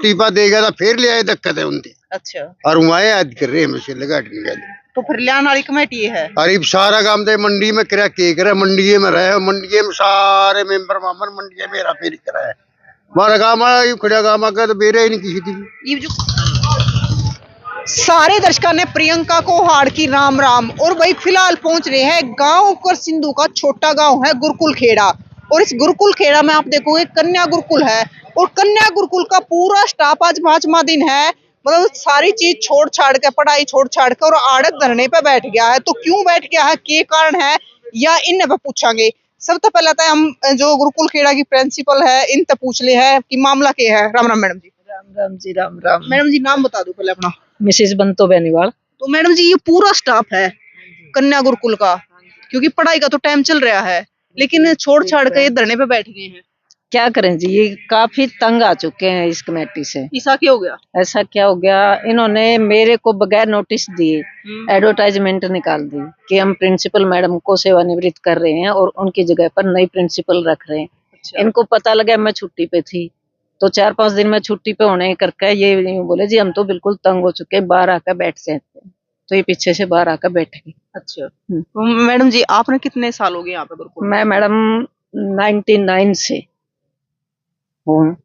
इस्तीफा देगा तो फिर ले आए, दिक्कत है उनकी। अच्छा, और वहाँ याद कर रहे हैं मुझे लगा तो फिर लियान वाली कमेटी है। अरे सारा काम तो मंडी में करा के करे, मंडी में रहे, मंडी में सारे मेंबर मामर मंडी में मेरा फेरी करा है। हमारा काम खड़ा काम आकर तो बेरे ही नहीं किसी थी। ये जो सारे दर्शकों ने प्रियंका को हार की राम राम। और वही फिलहाल पहुंच रहे हैं गांव कर सिंधु का छोटा गांव है गुरुकुल खेड़ा। और इस गुरुकुल खेड़ा में आप देखोगे कन्या गुरुकुल है। और कन्या गुरुकुल का पूरा स्टाफ आज 5वां दिन है, मतलब सारी चीज छोड़ छाड़ के, पढ़ाई छोड़ छाड़ के और आड़त धरने पे बैठ गया है। तो क्यों बैठ गया है, क्या कारण है, या इन पे पूछांगे। सबसे पहले तो हम जो गुरुकुल खेड़ा की प्रिंसिपल है इनसे पूछ ले है कि मामला क्या है। राम राम मैडम जी। राम राम जी, राम राम। मैडम जी नाम बता दो पहले अपना। मिसेस बंतो बेनीवाल। तो मैडम जी ये पूरा स्टाफ है कन्या गुरुकुल का, क्योंकि पढ़ाई का तो टाइम चल रहा है, लेकिन छोड़ छाड़ के ये धरने पे बैठ गए हैं। क्या करें जी, ये काफी तंग आ चुके हैं इस कमेटी से। ऐसा क्या हो गया? ऐसा क्या हो गया, इन्होंने मेरे को बगैर नोटिस दिए एडवर्टाइजमेंट निकाल दी कि हम प्रिंसिपल मैडम को सेवानिवृत्त कर रहे हैं और उनकी जगह पर नई प्रिंसिपल रख रहे हैं। अच्छा। इनको पता लगा मैं छुट्टी पे थी, तो 4-5 दिन में छुट्टी पे होने करके ये बोले जी हम तो बिल्कुल तंग हो चुके हैं, बाहर आकर बैठ जाते हैं। तो ये पीछे से बाहर आकर बैठ गई। अच्छा। तो मैडम जी आपने कितने साल हो गए यहाँ पे गुरुकुल? मैं मैडम 99 से हूँ,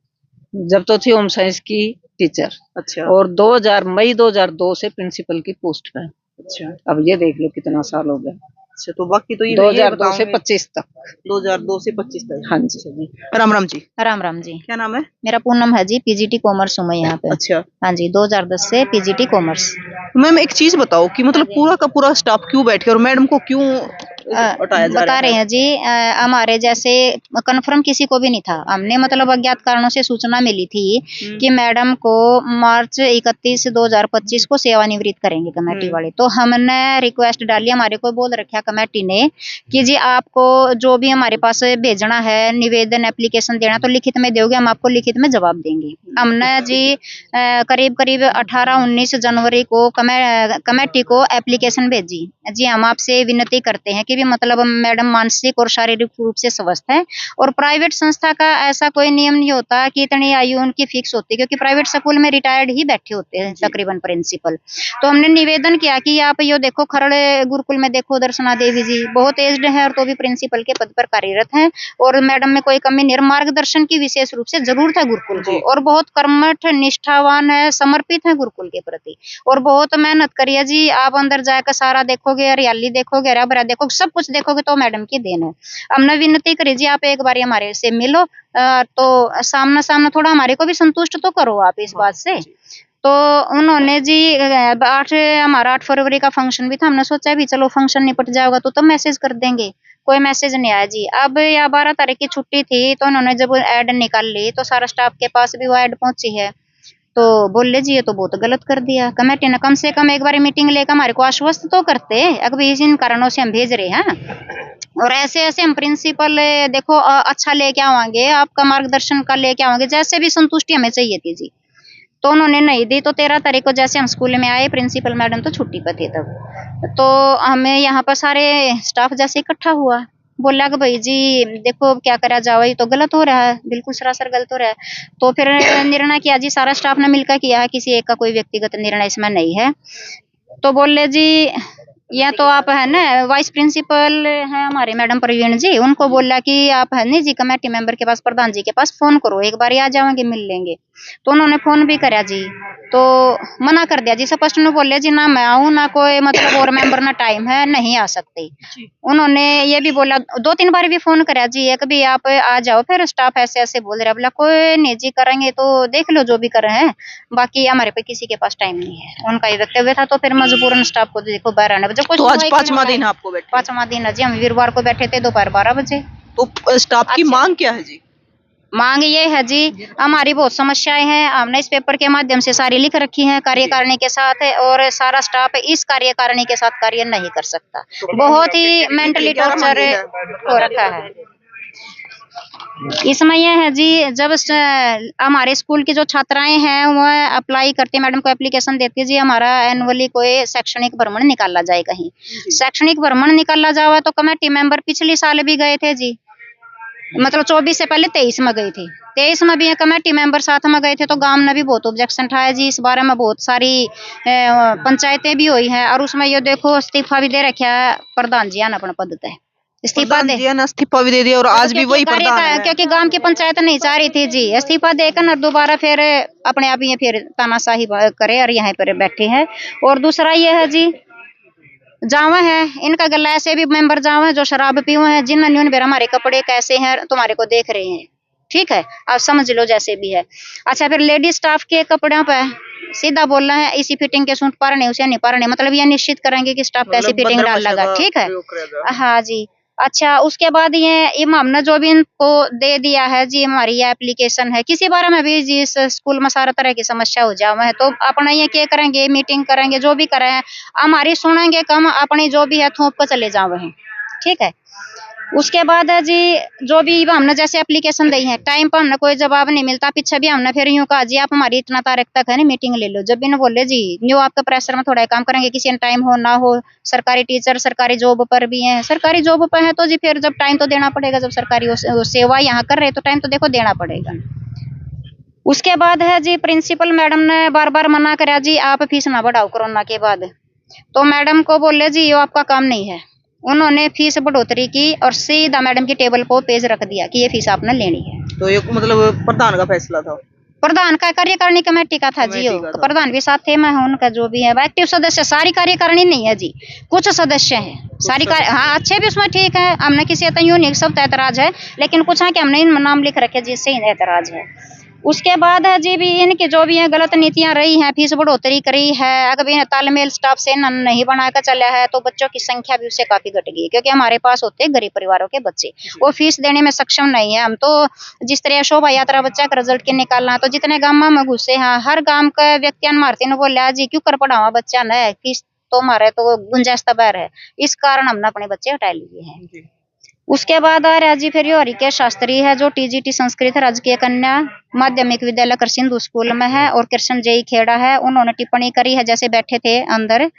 जब तो थी होम साइंस की टीचर। अच्छा। और मई 2002 से प्रिंसिपल की पोस्ट पे। अच्छा। अब ये देख लो कितना साल हो गया। अच्छा, तो बाकी तो ये 2002 से 25 तक। 2002 से 25 तक। हाँ जी। राम राम जी। राम राम जी। क्या नाम है? मेरा पूनम है जी, पीजीटी कॉमर्स हूँ मैं यहाँ पे। अच्छा। हाँ जी, 2010 से पीजीटी कॉमर्स। मैम एक चीज बताओ कि मतलब पूरा का पूरा स्टाफ क्यों बैठ गया और मैडम को क्यों हटाया जा बता रहे हैं जी, हमारे जैसे कंफर्म किसी को भी नहीं था। हमने मतलब अज्ञात कारणों से सूचना मिली थी कि मैडम को मार्च 31 2025 को सेवानिवृत्त करेंगे कमेटी वाले। तो हमने रिक्वेस्ट डाली, हमारे को बोल रखा कमेटी ने कि जी आपको जो भी हमारे पास भेजना है निवेदन एप्लीकेशन देना तो लिखित में दोगे, हम आपको लिखित में जवाब देंगे। हमने जी करीब 18-19 जनवरी को कमेटी को एप्लीकेशन भेजी। जी हम आपसे विनती करते हैं कि भी मतलब मैडम मानसिक और शारीरिक रूप से स्वस्थ है। और प्राइवेट संस्था का ऐसा कोई नियम नहीं होता कि इतनी आयु उनकी फिक्स होती है, क्योंकि प्राइवेट स्कूल में रिटायर्ड ही बैठे होते हैं तकरीबन प्रिंसिपल। तो हमने निवेदन किया कि आप ये देखो खरड़े गुरुकुल में देखो दर्शना देवी जी बहुत एज्ड है और तो भी प्रिंसिपल के पद पर कार्यरत है, और मैडम में कोई कमी नहीं, मार्गदर्शन की विशेष रूप से जरूरत है गुरुकुल को, और बहुत कर्मठ निष्ठावान है, समर्पित है गुरुकुल के प्रति, और बहुत मेहनत करिए जी। आप अंदर जाकर सारा देखोगे, हरियाली देखोगे, हरा भरा देखोगे, सब कुछ देखोगे तो मैडम की देन है। हमने विनती करी जी आप एक बार हमारे से मिलो, तो सामना सामना थोड़ा हमारे को भी संतुष्ट तो करो आप इस बात से। तो उन्होंने जी हमारा 8 फरवरी का फंक्शन भी था, हमने सोचा भी चलो फंक्शन निपट जाएगा तो मैसेज कर देंगे, कोई मैसेज नहीं आया जी। अब या 12 तारीख की छुट्टी थी, तो उन्होंने जब ऐड निकाल ली तो सारा स्टाफ के पास भी वो ऐड पहुंची है, तो बोले जी ये तो बहुत गलत कर दिया। कमेटी ने कम से कम एक बार मीटिंग लेकर हमारे को आश्वस्त तो करते, अगर इन कारणों से हम भेज रहे हैं और ऐसे ऐसे हम प्रिंसिपल देखो अच्छा लेके आवांगे, आपका मार्गदर्शन का लेके आवांगे, जैसे भी संतुष्टि हमें चाहिए थी जी। तो उन्होंने नहीं दी। तो 13 तारीख को जैसे हम स्कूल में आए, प्रिंसिपल मैडम तो छुट्टी पर थे तब, तो हमें यहाँ पर सारे स्टाफ जैसे इकट्ठा हुआ, बोला कि भाई जी देखो क्या करा जाओ, ये तो गलत हो रहा है, बिल्कुल सरासर गलत हो रहा है। तो फिर निर्णय किया जी, सारा स्टाफ ने मिलकर किया है, किसी एक का कोई व्यक्तिगत निर्णय इसमें नहीं है। तो बोले जी या तो आप है ना वाइस प्रिंसिपल है हमारे मैडम प्रवीण जी, उनको बोला कि आप है नहीं जी कमेटी मेंबर के पास, प्रधान जी के पास फोन करो, एक बार आ जाओगे मिल लेंगे। तो उन्होंने फोन भी करा जी, तो मना कर दिया जी, स्पष्ट ने बोले जी ना मैं आऊँ ना कोई मतलब और मेंबर ना टाइम है, नहीं आ सकते। उन्होंने ये भी बोला, 2-3 बार भी फोन करा जी, एक भी आप आ जाओ, फिर स्टाफ ऐसे ऐसे बोल रहा, बोला कोई नहीं जी करेंगे तो देख लो जो भी कर रहे हैं, बाकी हमारे पे किसी के पास टाइम नहीं है, उनका ये वक्तव्य था। तो फिर मजबूरन स्टाफ को देखो 12 आने बजे। तो आज 5वां दिन आपको बैठे? 5वां दिन है जी, हम वीरवार को बैठे थे दोपहर 12 बजे। तो स्टाफ की मांग क्या है जी? मांग ये है जी, हमारी बहुत समस्याएं हैं, हमने इस पेपर के माध्यम से सारी लिख रखी हैं कार्यकारिणी के साथ, और सारा स्टाफ इस कार्यकारिणी के साथ कार्य नहीं कर सकता, बहुत ही मेंटली टॉर्चर हो रखा है। इसमें यह है जी, जब हमारे स्कूल की जो छात्राएं हैं वह अप्लाई करती, मैडम को एप्लीकेशन देती है जी हमारा एनुअली कोई शैक्षणिक भ्रमण निकाला जाए, कहीं शैक्षणिक भ्रमण निकाला जाए, तो कमेटी मेंबर पिछले साल भी गए थे जी, मतलब 24 से पहले 23 में गई थी, 23 में भी कमेटी मेंबर साथ में गए थे तो गांव ने भी बहुत ऑब्जेक्शन उठाया जी। इस बारे में बहुत सारी पंचायतें भी हुई हैं और उसमें ये देखो इस्तीफा भी दे रखा है प्रधान जी ने अपने पद पे इस्तीफा भी दे दिया और आज भी वही प्रधान है। क्योंकि गांव की पंचायत नहीं चाह रही थी जी इस्तीफा देकर दोबारा फिर अपने आप ही फिर तानाशाही करे और यहाँ पर बैठे हैं। और दूसरा ये है जी जावा है इनका गला ऐसे भी मेंबर जावा है जो शराब पी हुए हैं जिन्होंने बेर हमारे कपड़े कैसे हैं तुम्हारे को देख रहे हैं, ठीक है आप समझ लो जैसे भी है। अच्छा फिर लेडीज स्टाफ के कपड़ों पे सीधा बोलना है इसी फिटिंग के सूट पा रहे उसे नहीं पा रहे, मतलब ये निश्चित करेंगे कि स्टाफ कैसी फिटिंग डाल लगा, ठीक है। हाँ जी। अच्छा उसके बाद ये हमने जो भी इनको दे दिया है जी हमारी ये एप्लीकेशन है किसी बारे में भी जी इस स्कूल में सारा तरह की समस्या हो जावा है तो अपना ये क्या करेंगे मीटिंग करेंगे जो भी करें हमारी सुनेंगे कम अपनी जो भी है थोप कर चले जावे हैं, ठीक है। उसके बाद है जी जो भी हमने जैसे एप्लीकेशन दी है टाइम पर हमने कोई जवाब नहीं मिलता पीछे भी हमने फिर यूं कहा जी आप हमारी इतना तारीख तक है ना मीटिंग ले लो, जब इन्हें बोले जी न्यू आपका प्रेशर में थोड़ा काम करेंगे किसी ने टाइम हो ना हो सरकारी टीचर सरकारी जॉब पर भी हैं सरकारी जॉब पर है तो जी फिर जब टाइम तो देना पड़ेगा जब सरकारी सेवा यहाँ कर रहे तो टाइम तो देखो देना पड़ेगा। उसके बाद है जी प्रिंसिपल मैडम ने बार बार मना करा जी आप फीस ना बढ़ाओ कोरोना के बाद, तो मैडम को बोले जी ये आपका काम नहीं है, उन्होंने फीस बढ़ोतरी की और सीधा मैडम की टेबल पर पेज रख दिया कि ये फीस आपने लेनी है। तो ये मतलब प्रधान का फैसला था, प्रधान का कार्यकारिणी कमेटी का था जी वो प्रधान भी साथ थे मैं उनका जो भी है एक्टिव सदस्य सारी कार्यकारिणी नहीं है जी कुछ सदस्य हैं सारी हाँ अच्छे भी उसमें ठीक है हमने किसी यूं नहीं सब ऐतराज है लेकिन कुछ है कि हमने नाम लिख रखे जिससे ऐतराज है। उसके बाद है जी भी इनकी जो भी है गलत नीतियां रही हैं फीस बढ़ोतरी करी है अगर इन्हें तालमेल स्टाफ से नहीं बनाकर चला है तो बच्चों की संख्या भी उससे काफी घट गई क्योंकि हमारे पास होते हैं गरीब परिवारों के बच्चे वो फीस देने में सक्षम नहीं है। हम तो जिस तरह शोभा यात्रा बच्चा का रिजल्ट के निकालना तो जितने गाँव में घुसे हैं हर गाँव का व्यक्ति मारते ने बोला जी क्यों कर पढ़ावा बच्चा न फीस तो हमारे तो गुंजाइश तबार है इस कारण हमने अपने बच्चे हटा लिए हैं। उसके बाद आ रहा जी फिर हरिकेश शास्त्री है जो टीजीटी संस्कृत राजकीय कन्या माध्यमिक विद्यालय कृषिंदु स्कूल में है और कृष्ण जय खेड़ा है उन्होंने टिप्पणी करी है जैसे बैठे थे अंदर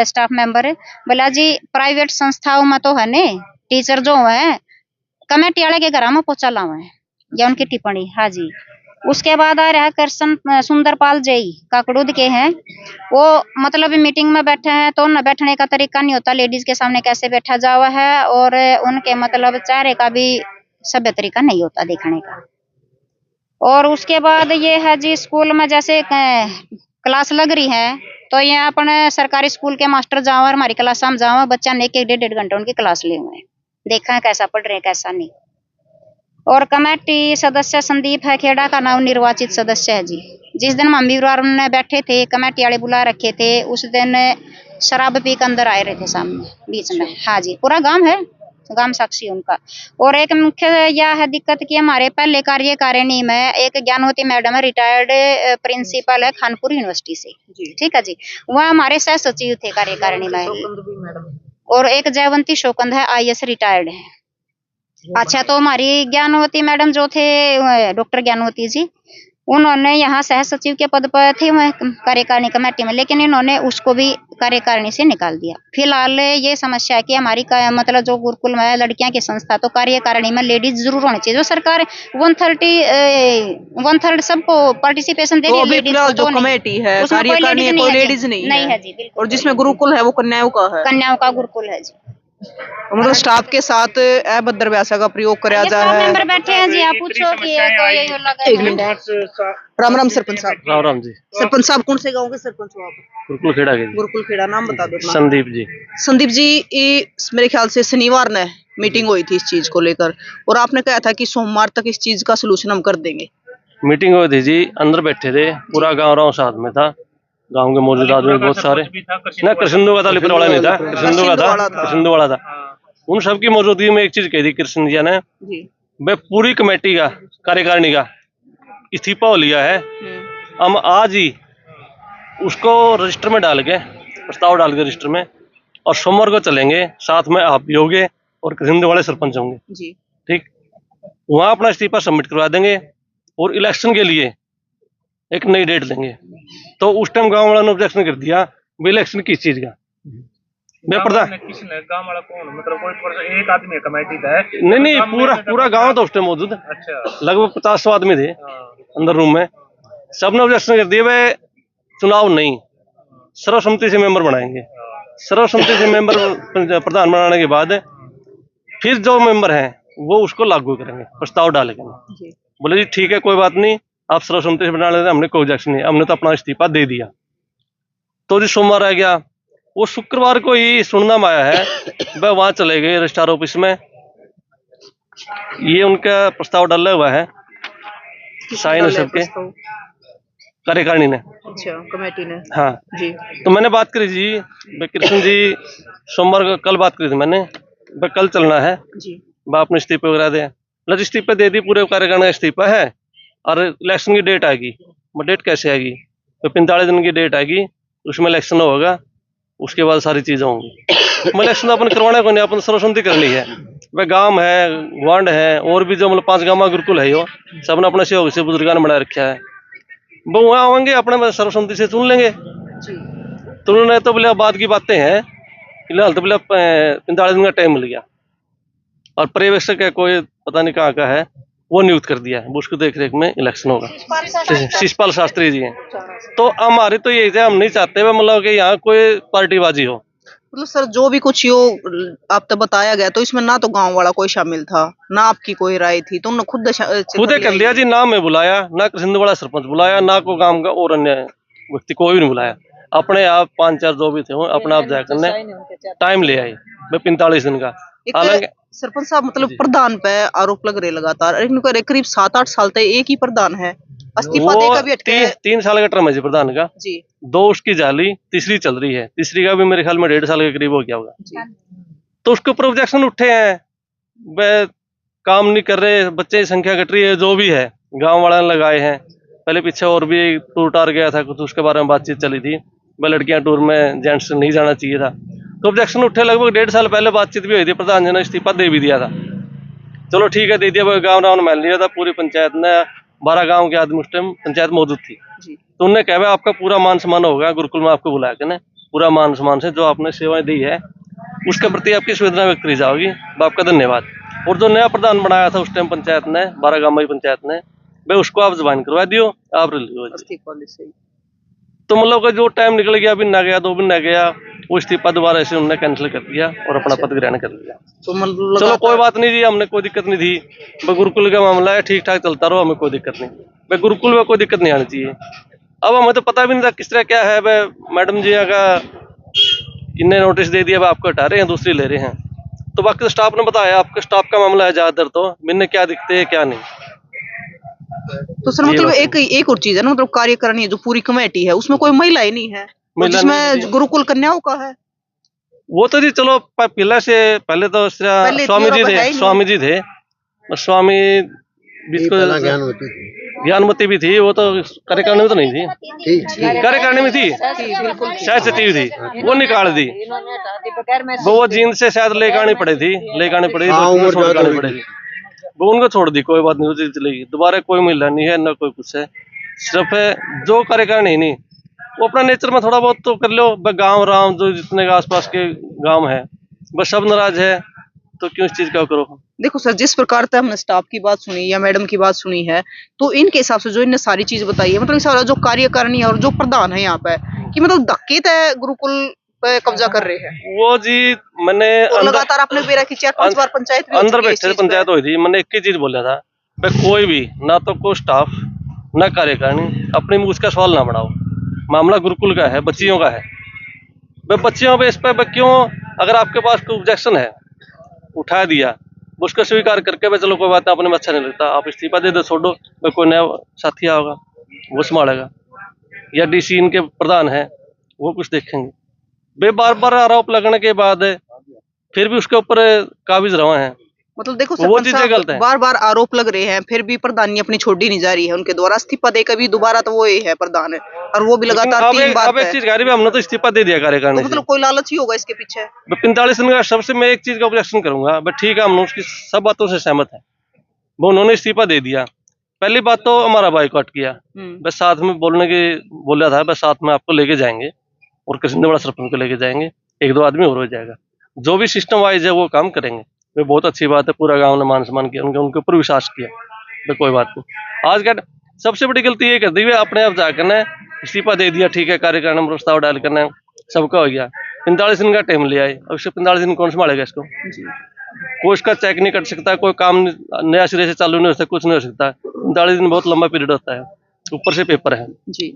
स्टाफ मेंबर बोला जी प्राइवेट संस्थाओं में तो है ने टीचर जो है कमेटी वाले के घर में पोचा लावे है या उनकी टिप्पणी। हाँ जी। उसके बाद आ रहा है कृष्ण सुंदरपाल जई काकड़ूद के हैं वो मतलब मीटिंग में बैठे हैं तो उन्हें बैठने का तरीका नहीं होता लेडीज के सामने कैसे बैठा जावा है और उनके मतलब चेहरे का भी सभ्य तरीका नहीं होता देखने का। और उसके बाद ये है जी स्कूल में जैसे क्लास लग रही है तो ये अपने सरकारी स्कूल के मास्टर जाओ और हमारी क्लास में जाओ बच्चा ने एक डेढ़ घंटे उनकी क्लास ले हुए देखा है कैसा पढ़ रहे हैं कैसा नहीं। और कमेटी सदस्य संदीप है खेड़ा का नाम निर्वाचित सदस्य है जी। जिस दिन हम वीरवार में बैठे थे कमेटी वाले बुला रखे थे उस दिन शराब पी के अंदर आए रहे थे सामने बीच में। हाँ जी पूरा गांव है गांव साक्षी उनका। और एक मुख्य यह है दिक्कत की हमारे पहले कार्यकारिणी में एक ज्ञानवती मैडम है रिटायर्ड प्रिंसिपल है खानपुर यूनिवर्सिटी से, ठीक है जी वह हमारे सह सचिव थे कार्यकारिणी में। और एक जयवंती शोकंद है IAS रिटायर्ड है। अच्छा तो हमारी ज्ञानवती मैडम जो थे डॉक्टर ज्ञानवती जी उन्होंने यहाँ सह सचिव के पद पर थे कार्यकारिणी कमेटी में लेकिन इन्होंने उसको भी कार्यकारिणी से निकाल दिया। फिलहाल ये समस्या है कि हमारी मतलब जो गुरुकुल में लड़कियां की संस्था तो कार्यकारिणी में लेडीज जरूर होनी चाहिए जो सरकार 1/3 सबको पार्टिसिपेशन दे रही है जो कमेटी है कार्यकारिणी कोई लेडीज नहीं है जी और जिसमें गुरुकुल है वो कन्याओं का गुरुकुल है जी। मतलब स्टाफ के साथ अभद्र भाषा का प्रयोग किया जा रहा है। मेंबर बैठे हैं जी आप पूछो कि एक मिनट। राम राम सरपंच साहब। राम राम जी। सरपंच साहब कौन से गांव के सरपंच हो आप? गुरुकुल खेड़ा के। गुरुकुल खेड़ा नाम बता दो। संदीप जी। संदीप जी ये मेरे ख्याल से शनिवार ने मीटिंग हुई थी इस चीज को लेकर और आपने कहा था कि सोमवार तक इस चीज का सलूशन हम कर देंगे। मीटिंग हुई थी जी अंदर बैठे थे पूरा गाँव साथ में था गांव के मौजूद आदमी बहुत सारे ना कृष्णदू का था लिपट वाला नहीं था कृष्णदू वाला था उन सबकी मौजूदगी में एक चीज कही थी कृष्ण जी ने भाई पूरी कमेटी का कार्यकारिणी का इस्तीफा हो लिया है हम आज ही उसको रजिस्टर में डाल के प्रस्ताव डाल के रजिस्टर में और सोमवार को चलेंगे साथ में आप भी होंगे और कृष्णदू वाले सरपंच होंगे ठीक वहां अपना इस्तीफा सबमिट करवा देंगे और इलेक्शन के लिए एक नई डेट देंगे। तो उस टाइम गांव वालों ने ऑब्जेक्शन कर दिया इलेक्शन किस चीज का प्रधान किसने गांव वाला कौन मतलब कोई एक आदमी कमेटी का है? नहीं पूरा गांव तो उस टाइम मौजूद है। अच्छा लगभग 50 आदमी थे अंदर रूम में। सबने ऑब्जेक्शन कर दिया वे चुनाव नहीं, सर्वसम्मति से मेंबर बनाएंगे। सर्वसम्मति से मेंबर प्रधान बनाने के बाद फिर जो मेंबर हैं वो उसको लागू करेंगे, प्रस्ताव डालेंगे। बोले जी ठीक है कोई बात नहीं, आप सर्वसम्मति से बना लेते, हमने कोई ऑब्जेक्शन नहीं, हमने तो अपना इस्तीफा दे दिया। तो जी सोमवार आ गया, वो शुक्रवार को ही सुनना में आया है, वह वहां चले गए रजिस्ट्रार ऑफिस में, ये उनका प्रस्ताव डाला हुआ है, साइन है सबके, कार्यकारिणी ने। अच्छा, कमेटी ने। हाँ जी। तो मैंने बात करी जी, कृष्ण जी सोमवार को कल बात करी थी मैंने, वह कल चलना है, जी। वह अपने इस्तीफे वगैरह दे, मतलब इस्तीफे दे दी, पूरे कार्यकारिणी का इस्तीफा है और इलेक्शन की डेट आएगी। डेट कैसे आएगी? तो 45 दिन की डेट आएगी, उसमें इलेक्शन होगा, उसके बाद सारी चीजें होंगी। इलेक्शन अपन करवाने को नहीं, अपन सर्वसम्मति करनी है। वह गांव है, वार्ड है, और भी जो मतलब 5 गांव गुरुकुल है, यो सबने अपने सहयोग से बुजुर्गों ने बना रखा है, वो वहाँ आएंगे अपने सर्वसम्मति से चुन लेंगे। तो उन्होंने तो बोले बाद की बातें हैं, फिलहाल तो बोले 45 दिन का टाइम मिल गया, और पर्यवेक्षक है कोई पता नहीं कहाँ का है, वो नियुक्त कर दिया है, उसको देख रेख में इलेक्शन होगा। शिषपाल शास्त्री जी हैं। तो हमारी तो ये है, हम नहीं चाहते मतलब कि यहाँ कोई पार्टीबाजी हो। मतलब सर जो भी कुछ यो आप तो बताया गया, तो इसमें ना तो गांव वाला कोई शामिल था, ना आपकी कोई राय थी, तो उन्होंने खुद कर लिया जी। ना मैं बुलाया, ना कृष्णवाड़ा सरपंच बुलाया, ना को गांव का और अन्य व्यक्ति कोई भी नहीं बुलाया, अपने आप 5-4 जो भी थे अपने आप जाकर टाइम ले आए 45 दिन का। हालांकि सरपंच साहब मतलब प्रधान पे आरोप लग रहे लगातार, इनको करीब 7-8 साल तक एक ही प्रधान है, इस्तीफा देकर भी अटके हैं। 3 साल का टर्म है जी प्रधान का जी। 2 उसकी जाली, तीसरी चल रही है, तीसरी का भी मेरे ख्याल में 1.5 साल के करीब हो गया होगा। तो उसके ऊपर ऑब्जेक्शन उठे हैं, वह काम नहीं कर रहे, बच्चे की संख्या घट रही है, जो भी है गांव वाले ने लगाए हैं। पहले पीछे और भी टूर टार गया था कुछ, उसके बारे में बातचीत चली थी, वह लड़कियां टूर में जेंट्स नहीं जाना चाहिए था, तो ऑब्जेक्शन उठे। लगभग 1.5 साल पहले बातचीत भी हुई थी, प्रधान जी ने इस्तीफा दे भी दिया था। चलो ठीक है, दे दिया, गाँव राव ने मान लिया था, पूरी पंचायत ने 12 गांव के आदमी उस टाइम पंचायत मौजूद थी। तो उन्होंने कहा आपका पूरा मान सम्मान होगा, गुरुकुल में आपको बुलाया के ना, पूरा मान सम्मान से जो आपने सेवाएं दी है उसके प्रति आपकी संवेदना व्यक्त करी जाओगी, आपका धन्यवाद। और जो नया प्रधान बनाया था उस टाइम पंचायत ने, 12 गांव की पंचायत ने, भाई उसको आप ज्वाइन करवा दियो, आप तो मतलब का जो टाइम निकल गया, अभी ना गया 2 दिन ना गया, वो इस्तीफा दोबारा ऐसे उन्होंने कैंसिल कर दिया और अपना पद ग्रहण कर लिया। तो मतलब चलो कोई बात नहीं जी, हमने कोई दिक्कत नहीं थी, गुरुकुल का मामला है, ठीक ठाक चलता रहो, हमें कोई दिक्कत नहीं, गुरुकुल में कोई दिक्कत नहीं आनी चाहिए। अब हमें तो पता भी नहीं था किस तरह क्या है, मैडम जी का इन्हें नोटिस दे दिया, आपको हटा रहे हैं, दूसरी ले रहे हैं। तो बाकी स्टाफ ने बताया आपके स्टाफ का मामला है ज्यादातर, तो मैंने क्या दिखते है क्या नहीं। तो सर मतलब एक और चीज है ना, मतलब कार्यकारिणी जो पूरी कमेटी है उसमें कोई महिला ही नहीं है, जिसमें गुरुकुल कन्याओं का है। वो तो जी चलो पहले तो स्वामी जी थे, स्वामी ज्ञानमती भी थी, वो तो कार्यकारिणी में तो नहीं थी, कार्यकारिणी में थी, शायद सचिव थी, वो निकाल दी, वो जींद से शायद लेकर पड़ी थी, वो उनको छोड़ दी, कोई बात नहीं चलेगी। दोबारा कोई महिला नहीं है, ना कोई कुछ है, सिर्फ जो कार्यकारिणी नहीं, वो अपना नेचर में थोड़ा बहुत तो कर लो। गांव राम जो जितने आसपास के गांव है बस सब नाराज है, तो क्यों इस चीज का करो। देखो सर, जिस प्रकार से हमने स्टाफ की बात सुनी या मैडम की बात सुनी है, तो इनके हिसाब से जो इनने सारी चीज बताई है, मतलब सारा जो कार्यकारिणी और जो प्रधान है यहाँ पे, कि मतलब धक्के तय गुरुकुल पे कब्जा कर रहे हैं। वो जी मैंने लगातार आपने बेरा की 4-5 बार पंचायत अंदर बैठे पंचायत हुई थी, मैंने एक ही चीज बोला था, कोई भी ना तो कोई स्टाफ ना कार्यकारिणी अपनी मुझ का सवाल ना बढ़ाओ, मामला गुरुकुल का है, बच्चियों का है, बच्चियों पे इस पे क्यों, अगर आपके पास कोई ऑब्जेक्शन है उठा दिया, उसको स्वीकार करके चलो कोई बात अपने में अच्छा नहीं लगता, आप इस्तीफा दे दो, छोड़ो, कोई नया साथी होगा वो संभालेगा, या डीसी इनके प्रधान है वो कुछ देखेंगे। बार बार आरोप लगने के बाद फिर भी उसके ऊपर काबिज रहा है, मतलब देखो वो चीजें गलत है। बार बार आरोप लग रहे हैं, फिर भी प्रधानी अपनी छोड़ी नहीं जा रही है, उनके द्वारा इस्तीफा देकर भी दोबारा तो वो है प्रधान है, और वो भी लगातार 3 बार एक चीज हमने तो इस्तीफा दे दिया कार्यकारिणी, तो मतलब कोई लालच ही होगा इसके पीछे। 45 दिन का सबसे मैं एक चीज का ऑब्जेक्शन करूंगा, बट ठीक है हम उसकी सब बातों से सहमत है, वो उन्होंने इस्तीफा दे दिया। पहली बात तो हमारा बाइकआउट किया, बस साथ में बोलने की बोला था, बस साथ में आपको लेके जाएंगे और कृष्णवाड़ा सरपंच को लेके जाएंगे, 1-2 आदमी और हो जाएगा। जो भी सिस्टम वाइज है वो काम करेंगे, वे बहुत अच्छी बात है। पूरा गांव ने मान सम्मान किया, उनके ऊपर विश्वास किया, तो कोई बात नहीं। आज का सबसे बड़ी गलती ये कर दी, वे अपने आप जाकर ने इस्तीफा दे दिया, ठीक है कार्यकारिणी में प्रस्ताव डाल करना सबका हो गया। 45 दिन का टाइम लिया है, अब 45 दिन कौन संभालेगा इसको? कोई इसका चेक नहीं कर सकता, कोई काम नया सिरे से चालू नहीं हो सकता, कुछ नहीं हो सकता। 45 दिन बहुत लंबा पीरियड होता है, ऊपर से पेपर है जी।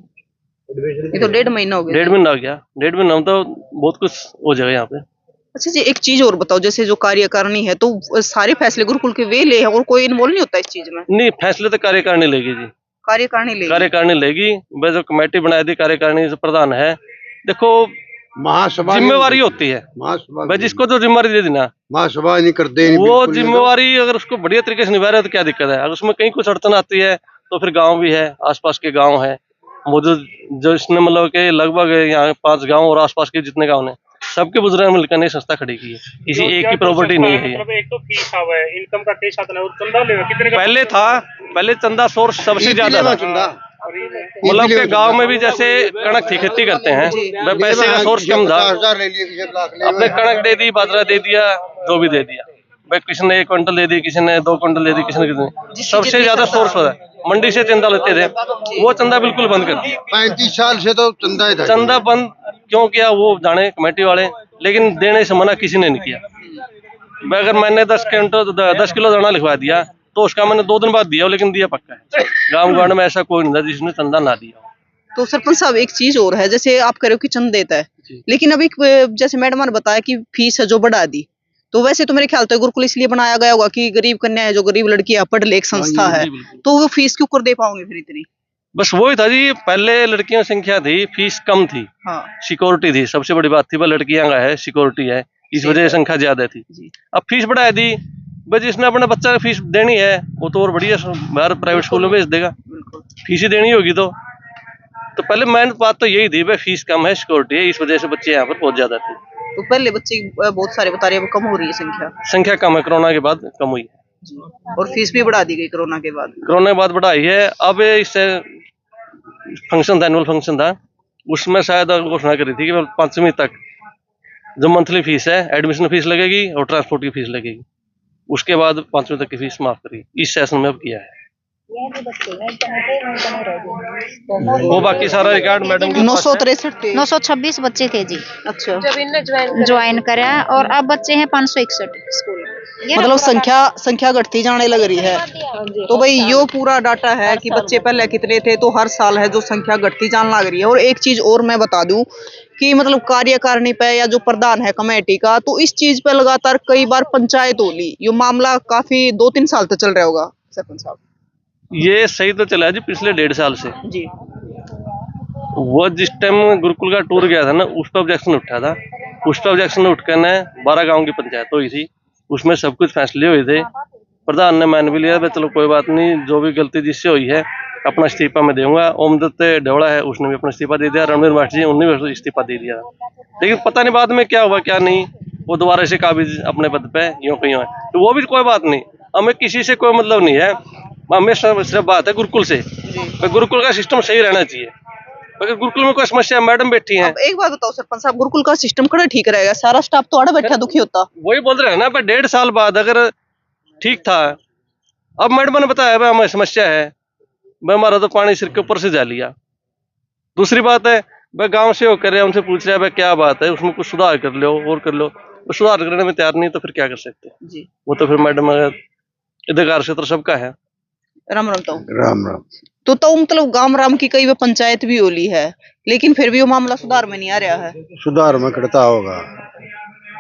ये तो 1.5 महीना हो गया। 1.5 महीना हो गया। 1.5 महीना में तो बहुत कुछ हो जाएगा यहाँ पे। अच्छा जी, एक चीज और बताओ, जैसे जो कार्यकारिणी है तो सारे फैसले गुरुकुल के वे ले हैं और कोई इन्वॉल्व नहीं होता इस चीज में? नहीं, फैसले तो कार्यकारिणी लेगी जी, कार्यकारिणी लेगी। कार्यकारिणी लेगी। वह जो कमेटी बनाई थी, कार्यकारिणी जो प्रधान है, देखो महासभा जिम्मेवारी होती है, महासभा भाई जिसको जो जिम्मेवारी दे देना, महासभा नहीं कर दे वो जिम्मेवारी अगर उसको बढ़िया तरीके से निभा रहे तो क्या दिक्कत है। अगर उसमें कहीं कुछ अड़चन आती है तो फिर गांव भी है, आसपास के गांव है मौजूद, जो इसने मतलब के लगभग यहाँ 5 गांव और आसपास के जितने गांव ने सबके बुजुर्ग मिलकर नई संस्था खड़ी की है। किसी एक की प्रॉपर्टी नहीं है। मतलब एक तो फीस आवा है, इनकम का कैसा था और चंदा लेगा कितने का? पहले चंदा सोर्स सबसे ज्यादा था, मतलब के गांव में भी जैसे कणक थी, खेती करते हैं, वह पैसे का सोर्स कम था। अपने कणक दे दी, बाजरा दे दिया, जो भी दे दिया, भाई किसी ने 1 क्विंटल दे दी, किसी ने 2 क्विंटल दे दी, किसी ने सबसे ज्यादा सोर्स होता है। मंडी से चंदा लेते थे, वो चंदा बिल्कुल बंद कर दिया। 35 साल से तो चंदा ही था। चंदा बंद क्यों किया वो जाने कमेटी वाले, लेकिन देने से मना किसी ने नहीं किया। अगर मैंने 10 किलो दाना लिखवा दिया तो उसका मैंने 2 दिन बाद दिया, लेकिन दिया पक्का है। गाँव गाँव में ऐसा कोई नहीं था जिसने चंदा ना दिया। तो सरपंच साहब, एक चीज और है, जैसे आप कह रहे हो कि चंद देता है, लेकिन अभी जैसे मैडम ने बताया कि फीस है जो बढ़ा दी, तो वैसे तो मेरे ख्याल तो गुरुकुल इसलिए बनाया गया होगा कि गरीब कन्या है, जो गरीब लड़कियां पढ़ ले, एक संस्था है, तो वो फीस क्यों कर दे पाओगे फिर इतनी? बस वही था जी, पहले लड़कियों की संख्या थी, फीस कम थी, हाँ। सिक्योरिटी थी, सबसे बड़ी बात थी, वह लड़कियां का है, सिक्योरिटी है, इस वजह से संख्या ज्यादा थी। अब फीस बढ़ा दी, भाई जिसने अपने बच्चा की फीस देनी है वो तो और बढ़िया बाहर प्राइवेट स्कूलों में भेज देगा, फीस ही देनी होगी। तो पहले मेन बात तो यही थी, भाई फीस कम है, सिक्योरिटी है, इस वजह से बच्चे यहाँ पर बहुत ज्यादा थे। तो पहले बच्चे बहुत सारे बता रहे हैं, कम हो रही है संख्या कम है, कोरोना के बाद कम हुई है, और फीस भी बढ़ा दी गई कोरोना के बाद। कोरोना के बाद बढ़ाई है। अब इससे फंक्शन था, एनुअल फंक्शन था, उसमें शायद घोषणा करी थी कि 5वीं तक जो मंथली फीस है, एडमिशन फीस लगेगी और ट्रांसपोर्ट की फीस लगेगी, उसके बाद 5वीं तक की फीस माफ करी, इस सेशन में अब किया है। वो बाकी सारा रिकॉर्ड मैडम के 926 बच्चे थे जी। अच्छा, ज्वाइन करा और अब बच्चे हैं 561 स्कूल। मतलब संख्या घटती जाने लग रही है। तो भाई यो पूरा डाटा है कि बच्चे पहले कितने थे, तो हर साल है जो संख्या घटती जाने लग रही है। और एक चीज और मैं बता दूं कि मतलब कार्यकारिणी पे या जो प्रधान है कमेटी का, तो इस चीज पे लगातार कई बार पंचायत हो ली, ये मामला काफी 2-3 साल तक चल रहा होगा सरपंच साहब। ये सही तो चला जी पिछले 1.5 साल से जी। वो जिस टाइम गुरुकुल का टूर गया था ना, उस पर ऑब्जेक्शन उठा था, उस पर ऑब्जेक्शन उठकर ने 12 गांव की पंचायत हुई थी, उसमें सब कुछ फैसले हुए थे। प्रधान ने मान भी लिया, चलो कोई बात नहीं, जो भी गलती जिससे हुई है अपना इस्तीफा मैं दूंगा। ओमदत्त ढेवड़ा है, उसने भी अपना इस्तीफा दे दिया, रणवीर मास्टर जी उन्होंने भी इस्तीफा दे दिया, लेकिन पता नहीं बाद में क्या हुआ क्या नहीं, वो दोबारा से काबिज अपने पद पे यूं कहीं है, तो वो भी कोई बात नहीं, हमें किसी से कोई मतलब नहीं है, हमें सिर्फ बात है गुरुकुल से, गुरुकुल का सिस्टम सही रहना चाहिए। अगर गुरुकुल में कोई समस्या, मैडम बैठी हैं। अब एक बात बताओ सरपंच साहब, गुरुकुल का सिस्टम खड़ा ठीक रहेगा, सारा स्टाफ तो आड़ा बैठा दुखी होता। वही बोल रहे हैं ना, 1.5 साल बाद अगर ठीक था, अब मैडम ने बताया भाई हमें समस्या है, भाई हमारा तो पानी सिर के ऊपर से जा लिया। दूसरी बात है, भाई गांव से होकर रहे, उनसे पूछ रहे हैं भाई क्या बात है, उसमें कुछ सुधार कर लो और कर लो, वो सुधार करने में तैयार नहीं तो फिर क्या कर सकते जी। वो तो फिर मैडम अधिकार क्षेत्र सबका है। राम राम। राम राम। तो मतलब गांव राम की कई पंचायत भी होली है, लेकिन फिर भी वो मामला सुधार में नहीं आ रहा है। सुधार में करता होगा,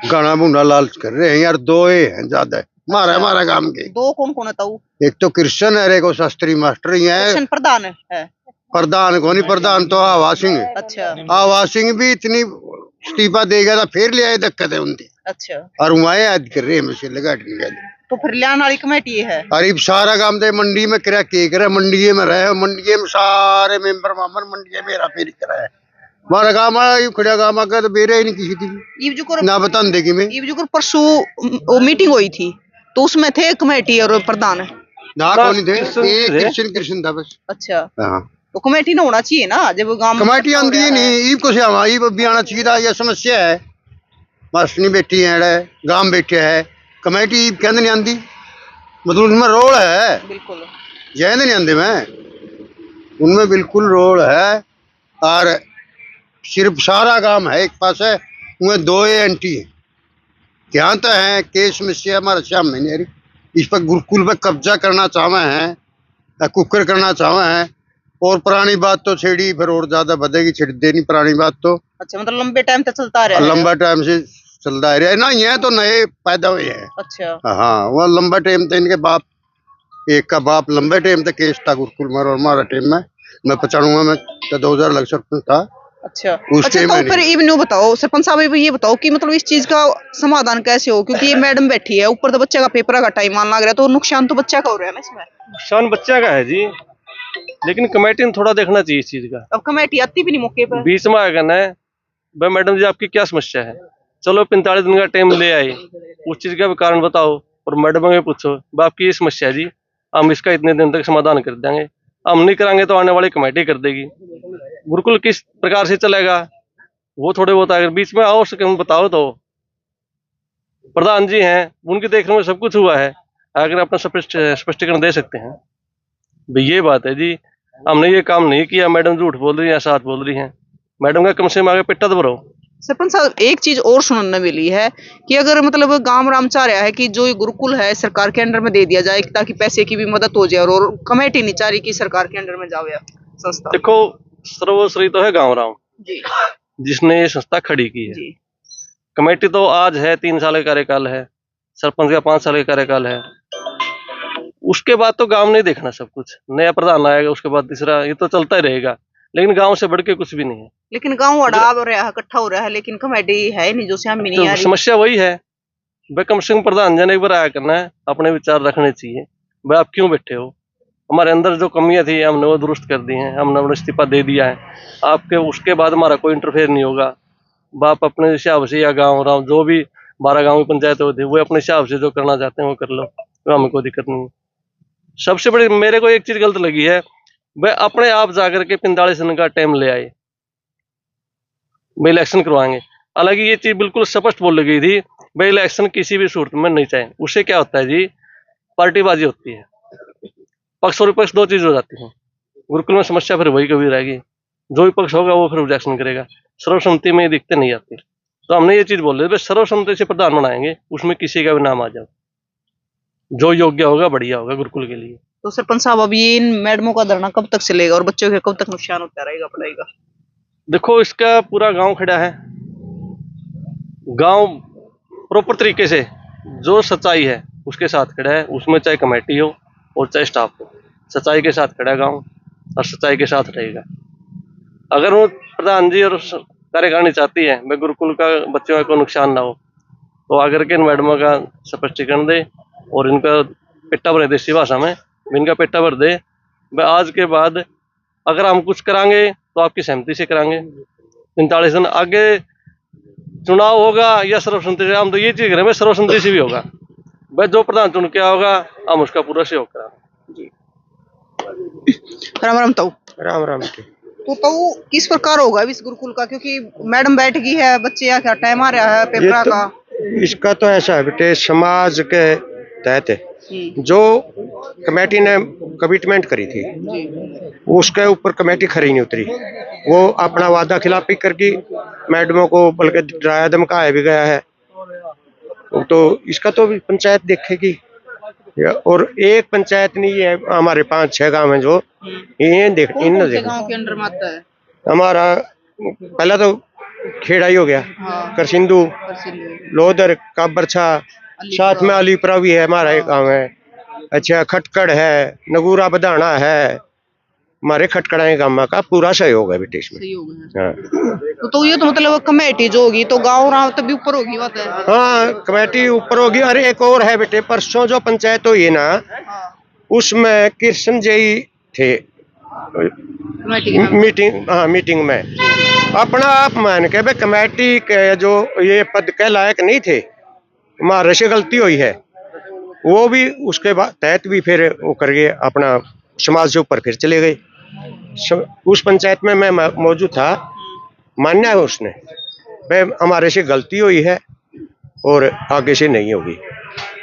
गाना बूढ़ा लालच कर रहे हैं यार, 2 हैं ज्यादा हमारा काम के। 2 कौन है ताऊ? एक तो कृष्ण है, एक शास्त्री मास्टर ही है। कृष्ण प्रधान है। प्रधान को नहीं, प्रधान तो आवाज सिंह। अच्छा। आवाज सिंह भी इतनी इस्तीफा देगा था, फिर ले आए, दिक्कत है उनकी। अच्छा। और वहाँ याद कर रहे हैं मुझे लगा तो फिर लियान वाली कमेटी है। अरे सारा काम तो मंडी में करा के करे, मंडी में रहे, मंडी में सारे मेंबर मामर मंडी में फेरी करा है। हमारा काम खड़ा काम का तो बेरे ही नहीं किसी की ना बता देगी। मैं परसों मीटिंग हुई थी तो उसमें थे कमेटी और प्रधान ना कौन थे, कृष्ण था बस। अच्छा। हाँ, तो कमेटी ना होना चाहिए ना, जब गांव कमेटी आंदी ही नहीं, ईब को से भी आना चाहिए था। यह समस्या है, मास्टरनी बैठी है, गांव बैठे है, कमेटी कहते नहीं आती, मतलब उनमें रोल है, बिल्कुल जय नहीं आते मैं, उनमें बिल्कुल रोल है। और सिर्फ सारा काम है एक पास है, उनमें 2 एंटी है, क्या तो है केस समस्या हमारे सामने नहीं आ रही। इस पर गुरुकुल पे कब्जा करना चाहे हैं, कुकर करना चाहे हैं, और पुरानी बात तो छेड़ी फिर और ज्यादा बढ़ेगी, छेड़ देनी पुरानी बात तो। अच्छा, मतलब लंबे टाइम तक चलता रहा है। लंबा टाइम से चलता रहा है ना, ये तो नए पैदा हुए हैं। अच्छा, हाँ, वो लंबा टाइम था, इनके बाप, एक का बाप लंबे टाइम तक केस था गुरुकुल में, और हमारा टाइम में मैं 95 में 2000 लग सरपंच था। अच्छा, उस अच्छा। टाइम तो में फिर इवन बताओ सरपंच साहब, ये बताओ कि मतलब इस चीज का समाधान कैसे हो, क्योंकि ये मैडम बैठी है ऊपर, तो बच्चे का पेपर का टाइम आने लग रहा है, तो नुकसान तो बच्चा का हो रहा है ना इसमें। नुकसान बच्चा का है जी, लेकिन कमेटी ने थोड़ा देखना चाहिए इस चीज का। अब कमेटी आती भी नहीं मौके पर। बीच में आया करना है, भाई मैडम जी आपकी क्या समस्या है, चलो 45 दिन का टाइम ले आए, उस चीज का भी कारण बताओ, और मैडम में पूछो भाई आपकी ये समस्या है जी, हम इसका इतने दिन तक समाधान कर देंगे, हम नहीं कराएंगे तो आने वाली कमेटी कर देगी। गुरुकुल किस प्रकार से चलेगा वो थोड़े बहुत अगर बीच में आओ सके बताओ, तो प्रधान जी हैं उनके देखने में सब कुछ हुआ है, अगर अपना स्पष्टीकरण दे सकते हैं भाई ये बात है जी, हमने ये काम नहीं किया, मैडम झूठ बोल रही है, साथ बोल रही हैं, मैडम का कम से कम आगे पिट्टा तो भरो। सरपंच साहब, एक चीज और सुनने मिली है कि अगर मतलब गांव राम चाह रहा है कि जो ये गुरुकुल है सरकार के अंडर में दे दिया जाए, ताकि पैसे की भी मदद हो जाए, और कमेटी नहीं चाह रही कि सरकार के अंडर में जावे संस्था। देखो सर्वश्री तो है गाँव राम जी जिसने ये संस्था खड़ी की है। जी। कमेटी तो आज है 3 साल का कार्यकाल है, सरपंच का 5 साल का कार्यकाल है, उसके बाद तो गांव नहीं देखना, सब कुछ नया प्रधान आएगा, उसके बाद तीसरा, ये तो चलता ही रहेगा, लेकिन गांव से बढ़ के कुछ भी नहीं है। लेकिन गांव अड़ाव हो रहा है, इकट्ठा हो रहा है, लेकिन कमेटी है नहीं, जो सामने नहीं आ तो रही। समस्या वही है भाई, कम से कम प्रधान जी ने एक बार आया करना है, अपने विचार रखने चाहिए भाई आप क्यों बैठे हो, हमारे अंदर जो कमियां थी हमने वो दुरुस्त कर दी हैं, हमने अपना इस्तीफा दे दिया है, आपके उसके बाद हमारा कोई इंटरफेयर नहीं होगा, बाप अपने हिसाब से या गाँव राम जो भी 12 गाँव की पंचायत होती है वो अपने हिसाब से जो करना चाहते हैं वो कर लो, तो हमें कोई दिक्कत नहीं है। सबसे बड़ी मेरे को एक चीज गलत लगी है, वह अपने आप जाकर के 45 दिन का टाइम ले आए, भाई इलेक्शन करवाएंगे, हालांकि ये चीज बिल्कुल स्पष्ट बोल गई थी भाई इलेक्शन किसी भी सूरत में नहीं चाहिए। उससे क्या होता है जी, पार्टीबाजी होती है, पक्ष और विपक्ष 2 चीज हो जाती है। गुरुकुल में समस्या फिर वही कभी रहेगी, जो विपक्ष होगा वो फिर ऑब्जेक्शन करेगा, सर्वसम्मति में ये दिक्कतें नहीं आती। तो हमने ये चीज बोल रहे सर्वसम्मति से प्रधान बनाएंगे, उसमें किसी का भी नाम आ जाओ, जो योग्य होगा बढ़िया होगा गुरुकुल के लिए। तो सरपंच साहब, अब ये इन मैडमों का धरना कब तक चलेगा, और बच्चों के कब तक नुकसान होता रहेगा पढ़ाई का? देखो इसका पूरा गांव खड़ा है, गांव प्रॉपर तरीके से जो सच्चाई है उसके साथ खड़ा है, उसमें चाहे कमेटी हो और चाहे स्टाफ हो, सच्चाई के साथ खड़ा है गांव और सच्चाई के साथ रहेगा। अगर वो प्रधान जी और कार्यकारिणी चाहती है मैं गुरुकुल का बच्चों का नुकसान ना हो, तो आकर के इन मैडमों का स्पष्टीकरण दे और इनका पेट्टा भर दे, देसी भाषा में इनका पेट्टा भर दे। वह आज के बाद अगर हम कुछ करांगे तो आपकी सहमति से करांगे, 45 दिन आगे चुनाव होगा या सर्वसम्मति से, हम तो ये चीज करें सर्वसम्मति से भी होगा, भाई जो प्रधान चुन के होगा हम उसका पूरा सहयोग कराएंगे। राम राम ताऊ। राम राम। तो ताऊ किस प्रकार होगा इस गुरुकुल का, क्योंकि मैडम बैठ गई है, बच्चे या क्या टाइम आ रहा है पेपर का? इसका तो ऐसा है बेटे, समाज के तहत जो कमेटी ने कमिटमेंट करी थी उसके ऊपर कमेटी खरी नहीं उतरी, वो अपना वादा खिलाफी करके मैडमों को बल्कि डराया धमकाया भी गया है, तो इसका तो पंचायत देखेगी। और एक पंचायत नहीं है, हमारे 5-6 गांव हैं जो ये देख इन गांव के अंडर में आता है। हमारा पहला तो खेड़ा ही हो गया, करसिंधु, लोधर, काबरछा, साथ में अलीपुरा भी है हमारा एक गाँव है, अच्छा खटकड़ है, नगूरा बधाना है, हमारे खटकड़ा गांव का पूरा सहयोग है बेटे इसमें। हाँ। तो ये तो मतलब कमेटी जो होगी तो गाँव राव तभी ऊपर होगी बात है। हाँ कमेटी ऊपर होगी। और एक और है बेटे, परसों जो पंचायत हुई है ना, उसमें कृष्ण जी थे मीटिंग, हाँ मीटिंग में अपना आप मान के भाई कमेटी के जो ये पद के लायक नहीं थे, हमारे से गलती हुई है, वो भी उसके बाद तहत भी फिर वो करके अपना समाज के ऊपर फिर चले गए। उस पंचायत में मैं मौजूद था, मान्य है उसने भाई हमारे से गलती हुई है, और आगे से नहीं होगी।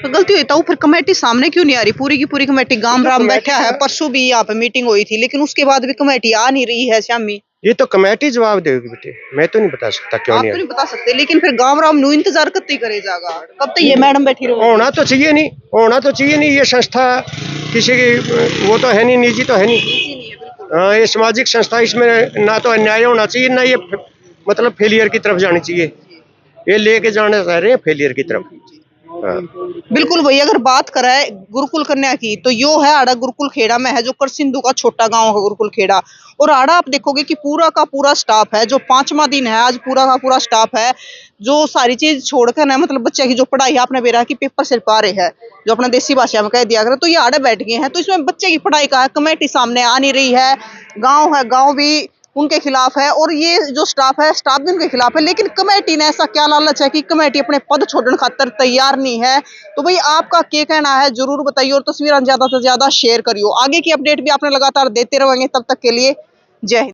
तो गलती हुई तो फिर कमेटी सामने क्यों नहीं आ रही? पूरी की पूरी कमेटी गांव राम बैठा है, परसों भी यहाँ पे मीटिंग हुई थी, लेकिन उसके बाद भी कमेटी आ नहीं रही है। श्यामी, ये तो कमेटी जवाब देगी बेटे, मैं तो नहीं बता सकता क्यों आप नहीं तो आई। नहीं बता सकते, लेकिन फिर गांव राम नु इंतजार कब तक करे जाएगा? कब तक ये मैडम बैठी रहोगी? होना तो चाहिए नहीं, होना तो चाहिए नहीं। ये संस्था किसी की वो तो है नहीं, निजी तो है नहीं। हाँ, ये सामाजिक संस्था, इसमें ना तो अन्याय होना चाहिए, ना ये मतलब फेलियर की तरफ जानी चाहिए। ये लेके जाने चाह रहे हैं फेलियर की तरफ। हाँ। बिल्कुल भाई, अगर बात करें गुरुकुल कन्या की तो यो है आड़ा गुरुकुल खेड़ा में है, जो कर सिंधु का छोटा गांव है गुरुकुल खेड़ा। और आड़ा आप देखोगे कि पूरा का पूरा स्टाफ है, जो 5वां दिन है आज, पूरा का पूरा स्टाफ है जो सारी चीज छोड़कर ना, मतलब बच्चे की जो पढ़ाई है, आपने बेरा की पेपर सिर पा रहे हैं, जो अपना देसी भाषा में कह दिया करें, तो ये आड़े बैठ गए हैं। तो इसमें बच्चे की पढ़ाई का है, कमेटी सामने आ नहीं रही है, गाँव भी उनके खिलाफ है, और ये जो स्टाफ है, स्टाफ भी उनके खिलाफ है। लेकिन कमेटी ने ऐसा क्या लालच है कि कमेटी अपने पद छोड़ने खातर तैयार नहीं है? तो भाई आपका क्या कहना है जरूर बताइए, और तस्वीरें ज्यादा से ज्यादा शेयर करियो। आगे की अपडेट भी आपने लगातार देते रहेंगे, तब तक के लिए जय हिंद।